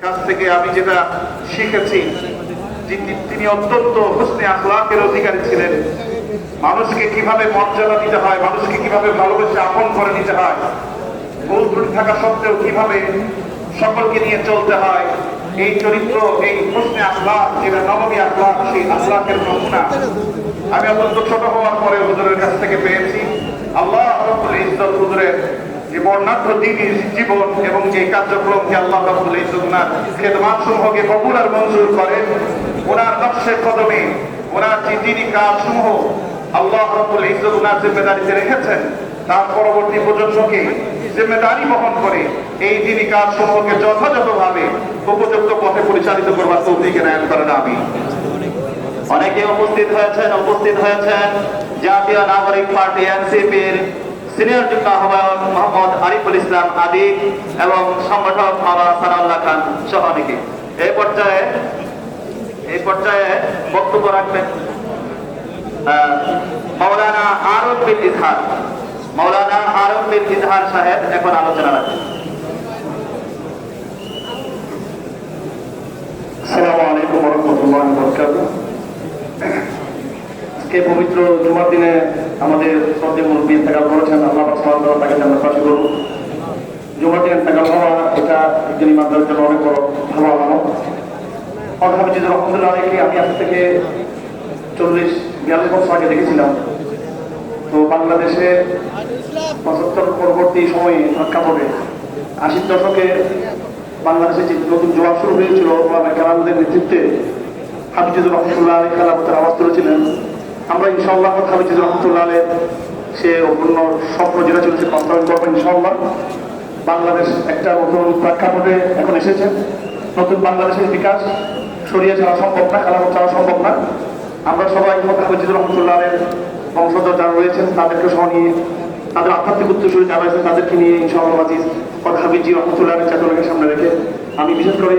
কাছ থেকে আমি যেটা শিখেছি, তিনি অত্যন্ত হুসনে আখলাকের অধিকারী ছিলেন। মানুষকে কিভাবে মর্যাদা দিতে হয়, মানুষকে কিভাবে ভালোবেসে আপন করে নিতে হয়, ভুল ত্রুটি থাকা সত্ত্বেও কিভাবে সকলকে নিয়ে চলতে হয়, এই চরিত্র, এই হুসনে আখলাক, যেটা নবমী আখলাক, সেই আখলাকের নমুনা আমি অত্যন্ত ছোট হওয়ার পরে হুজুরের কাছ থেকে পেয়েছি। আল্লাহ রাব্বুল ইজ্জত হুজুরের যে বর্ণাঢ্য দ্বীনি জীবন এবং যে কার্যক্রমকে আল্লাহ রাব্বুল ইজ্জত ওনার খেদমাত সমূহকে কবুল আর মঞ্জুর করেন, ওনার নকশে কদমে ওনার যে দ্বীনি কাজসমূহ আল্লাহ রাব্বুল ইজ্জত ওনার জিম্মেদারিতে রেখেছেন, তার পরবর্তী প্রজন্মকে জিম্মেদারি বহন করে এই দ্বীনি কাজসমূহকে যথাযথভাবে উপযুক্ত পথে পরিচালিত করবার তৌফিক এনায়েত করেন। আমি অনেকে উপস্থিত হয়েছেন জাতীয় নাগরিক পার্টি এনসিপির সিনিয়র যুগ্ম আহ্বায়ক মোহাম্মদ আরিফুল ইসলাম আদি এবং সংগঠক মাওলানা সানাউল্লাহ খান সহ অনেকে। এই পর্যায়ে বক্তব্য রাখবেন মাওলানা আরব বিন ইজহার সাহেব এখন আলোচনা রাখবেন। আসসালামু আলাইকুম ওয়া রাহমাতুল্লাহি ওয়া বারাকাতুহু। আজকে পবিত্র জুমার দিনে আমাদের শ্রদ্ধেয় মুরব্বী ইন্তেকাল করেছেন, আল্লাহ সুবহানাহু ওয়া তাআলা তাকে জান্নাতবাসী করুন। জুমার দিনে ইন্তেকাল হওয়া এটা একজন ইমানদারের জন্য অনেক বড় ভালো আলামত। অধ্যাপক রহমতুল্লাহ আলাইহি আমি আজ থেকে 40-42 বছর আগে দেখেছিলাম। তো বাংলাদেশে 75 পরবর্তী সময়ে প্রেক্ষাপটে 80 দশকে বাংলাদেশে যে নতুন জবাব শুরু হয়েছিল কেরামদের নেতৃত্বে হাফিজুর রহমতুল্লাহ আলী খেলাফতের আওয়াজ তুলেছিলেন। আমরা ইনশাআল্লাহ হাফিজুর রহমতুল্লাহ আলী সে অপূর্ণ স্বপ্ন যেটা চলছে বাস্তবায়ন করবো ইনশাআল্লাহ। বাংলাদেশ একটা নতুন প্রেক্ষাপটে এখন এসেছে। নতুন বাংলাদেশের বিকাশ সরিয়ে ছাড়া সম্ভব না, খেলাফত ছাড়া সম্ভব না। আমরা সবাই হাফিজুর রহমতুল্লাহ আলীর বংশধর যারা রয়েছেন তাদেরকে সহ নিয়ে, তাদের আধ্যাত্মিক উত্তরসূরি যারা রয়েছেন তাদেরকে নিয়ে ইনশাআল্লাহ আজিজ হাফিজি রহমতুল্লাহ আলীর চেতনাকে সামনে রেখে আমি বিশেষ করে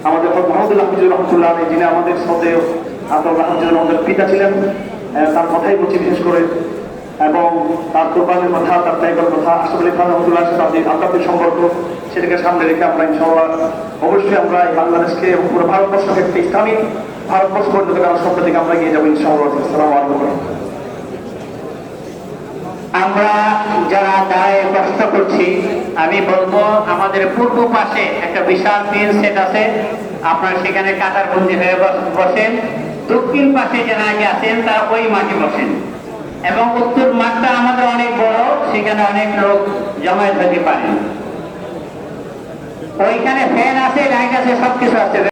আমাদের মোহাম্মদুল্লাহ হাফিজুর রহমতুল্লাহ আলী, যিনি আমাদের শ্রদ্ধেয় আব্দুল্লাহ হাফিজুর রহমতুল্লাহ পিতা ছিলেন, তার কথাই বলছি বিশেষ করে, এবং তার কোরবানির কথা, তার ত্যাগের কথা, আশরাফ আলী খান রহমতুল্লাহ তাদের আধ্যাত্মিক সম্পর্ক, সেটাকে সামনে রেখে আমরা ইনশাআল্লাহ অবশ্যই আমরা এই বাংলাদেশকে এবং পুরো ভারতবর্ষকে একটা ইসলামী ভারতবর্ষ পর্যন্ত স্বপ্ন থেকে আমরা এগিয়ে যাবো ইনশাআল্লাহ। আসসালামু আলাইকুম। আমরা যারা দাঁড়ায় কষ্ট করছি, আমি বলবো আমাদের পূর্ব পাশে একটা বিশাল টিন সেট আছে, আপনারা সেখানে কাতার বন্দী হয়ে বসেন। দক্ষিণ পাশে যারা আগে আছেন তারা ওই মাঠে বসেন, এবং উত্তর মাঠটা আমাদের অনেক বড়, সেখানে অনেক লোক জমায়েত হতে পারে। ওইখানে ফ্যান আছে, লাইট আছে, সবকিছু আছে।